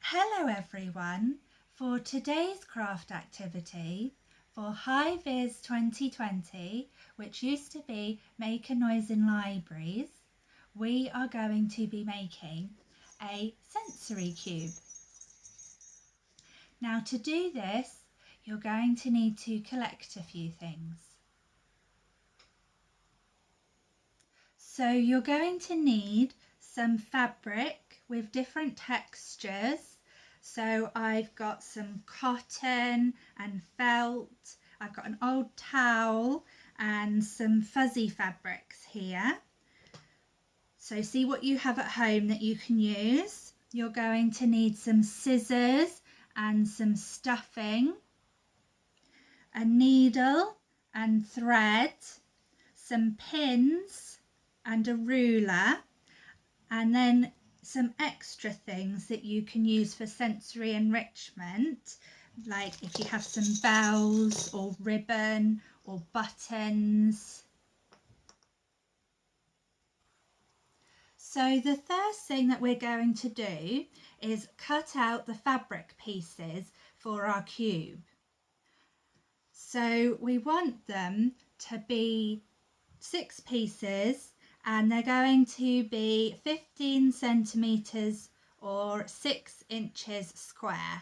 Hello everyone, for today's craft activity for Hi VIS 2020, which used to be Make a Noise in Libraries, we are going to be making a sensory cube. Now to do this, you're going to need to collect a few things. So you're going to need some fabric with different textures. So I've got some cotton and felt, I've got an old towel and some fuzzy fabrics here. So see what you have at home that you can use. You're going to need some scissors and some stuffing, a needle and thread, some pins and a ruler, and then some extra things that you can use for sensory enrichment, like if you have some bells or ribbon or buttons. So the first thing that we're going to do is cut out the fabric pieces for our cube. So we want them to be 6 pieces, and they're going to be 15 centimetres or 6 inches square.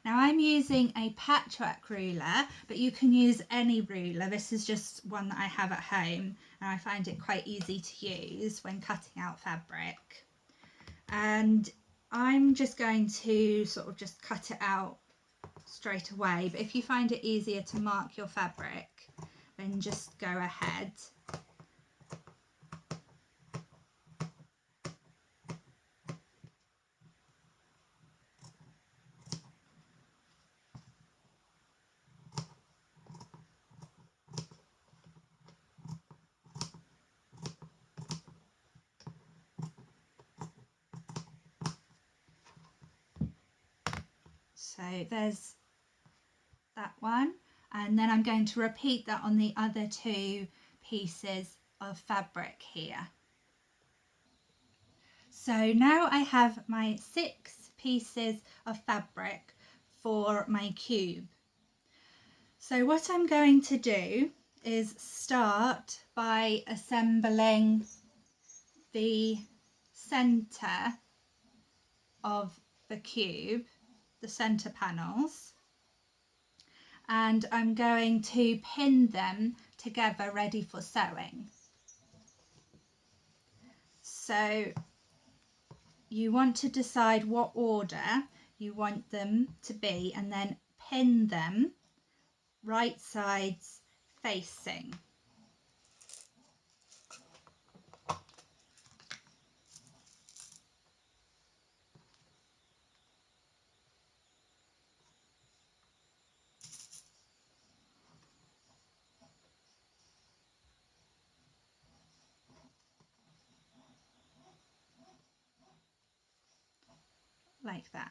Now I'm using a patchwork ruler, but you can use any ruler. This is just one that I have at home and I find it quite easy to use when cutting out fabric. And I'm just going to sort of just cut it out straight away, but if you find it easier to mark your fabric, then just go ahead. So there's that one, and then I'm going to repeat that on the other 2 pieces of fabric here. So now I have my 6 pieces of fabric for my cube. So what I'm going to do is start by assembling the centre of the cube, the centre panels, and I'm going to pin them together ready for sewing. So you want to decide what order you want them to be and then pin them right sides facing. Like that.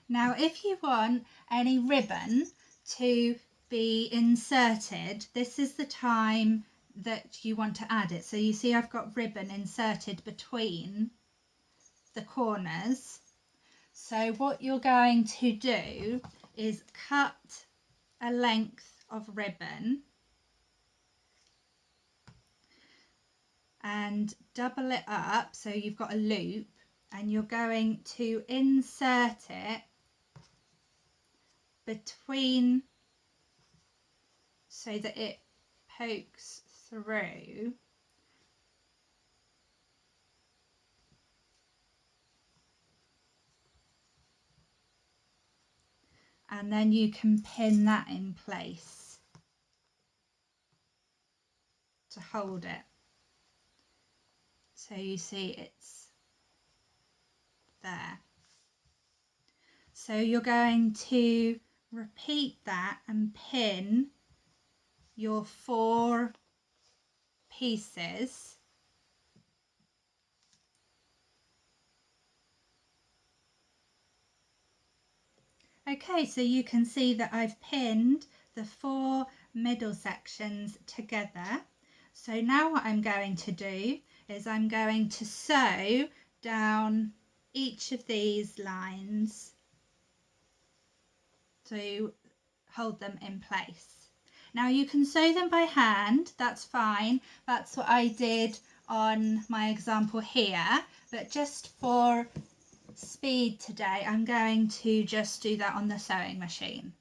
Now if you want any ribbon to be inserted, this is the time that you want to add it. So you see I've got ribbon inserted between the corners. So what you're going to do is cut a length of ribbon and double it up so you've got a loop, and you're going to insert it between so that it pokes through. And then you can pin that in place to hold it. So you see it's there. So you're going to repeat that and pin your 4 pieces . Okay, so you can see that I've pinned the 4 middle sections together. So now what I'm going to do is I'm going to sew down each of these lines to hold them in place. Now you can sew them by hand, that's fine. That's what I did on my example here, but just for speed today, I'm going to just do that on the sewing machine.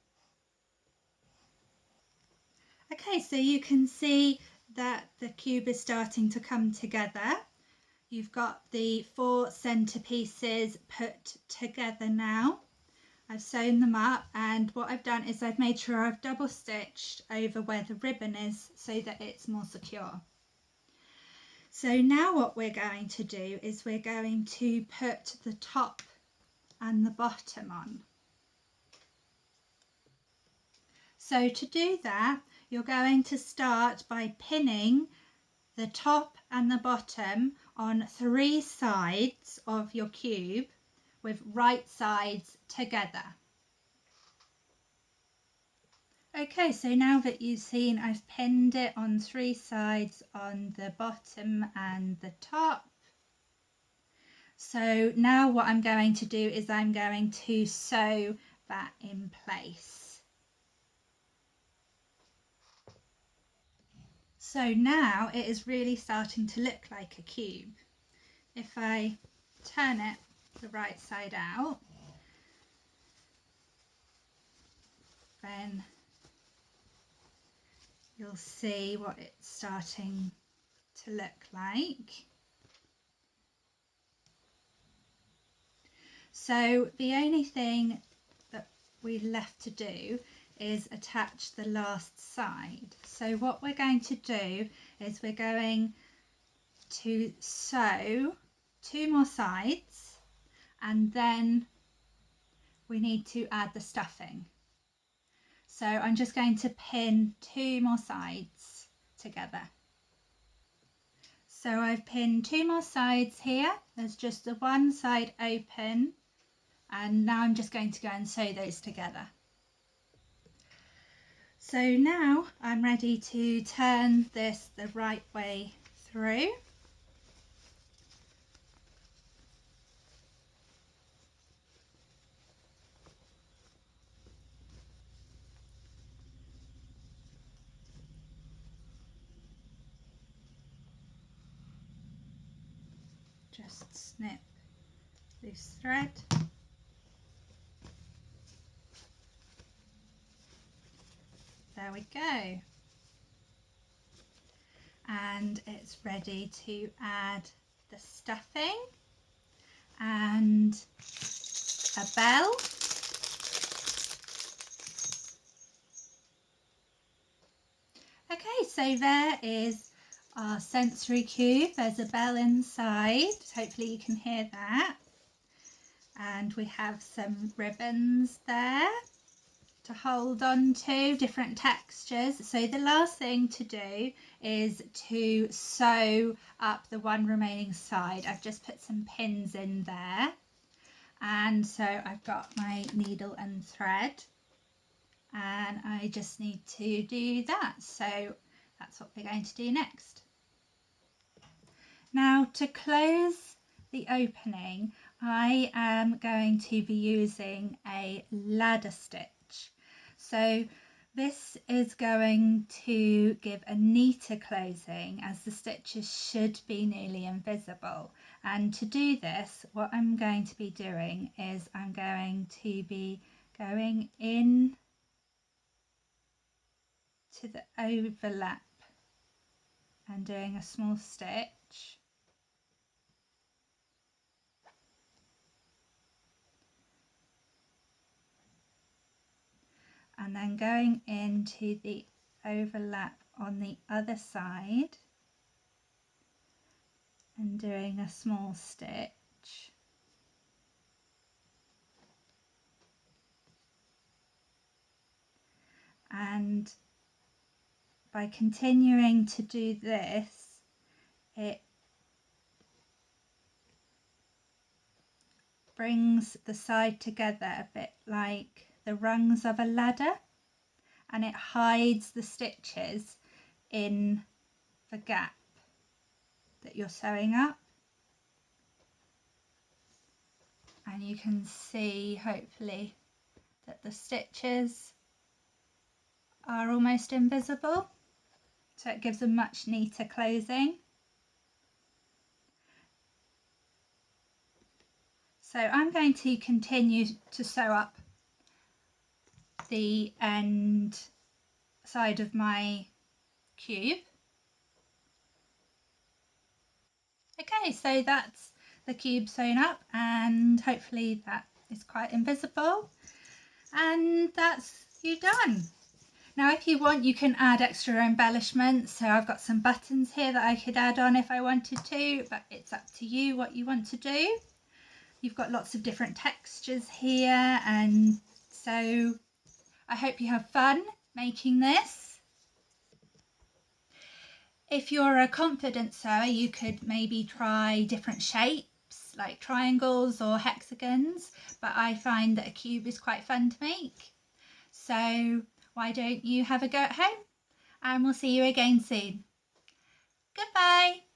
Okay, so you can see that the cube is starting to come together. You've got the 4 centre pieces put together now. I've sewn them up, and what I've done is I've made sure I've double stitched over where the ribbon is so that it's more secure. So now what we're going to do is we're going to put the top and the bottom on. So to do that, you're going to start by pinning the top and the bottom on 3 sides of your cube with right sides together. Okay, so now that you've seen I've pinned it on 3 sides on the bottom and the top. So now what I'm going to do is I'm going to sew that in place. So now it is really starting to look like a cube. If I turn it the right side out, then you'll see what it's starting to look like. So the only thing that we're left to do is attach the last side. So what we're going to do is we're going to sew 2 more sides, and then we need to add the stuffing. So I'm just going to pin 2 more sides together. So I've pinned 2 more sides here. There's just the one side open, and now I'm just going to go and sew those together. So now I'm ready to turn this the right way through. Just snip loose thread. There we go. And it's ready to add the stuffing and a bell. Okay, so there is our sensory cube. There's a bell inside. Hopefully you can hear that. And we have some ribbons there to hold on to, different textures. So the last thing to do is to sew up the one remaining side. I've just put some pins in there, and so I've got my needle and thread, and I just need to do that. So that's what we're going to do next. Now to close the opening, I am going to be using a ladder stitch. So this is going to give a neater closing, as the stitches should be nearly invisible. And to do this, what I'm going to be doing is I'm going to be going in to the overlap and doing a small stitch. And then going into the overlap on the other side and doing a small stitch. And by continuing to do this, it brings the side together a bit like the rungs of a ladder, and it hides the stitches in the gap that you're sewing up, and you can see hopefully that the stitches are almost invisible, so it gives a much neater closing. So I'm going to continue to sew up the end side of my cube. Okay, so that's the cube sewn up, and hopefully that is quite invisible, and that's you done. Now if you want, you can add extra embellishments, so I've got some buttons here that I could add on if I wanted to, but it's up to you what you want to do. You've got lots of different textures here, and so I hope you have fun making this. If you're a confident sewer, you could maybe try different shapes like triangles or hexagons, but I find that a cube is quite fun to make. So why don't you have a go at home, and we'll see you again soon. Goodbye.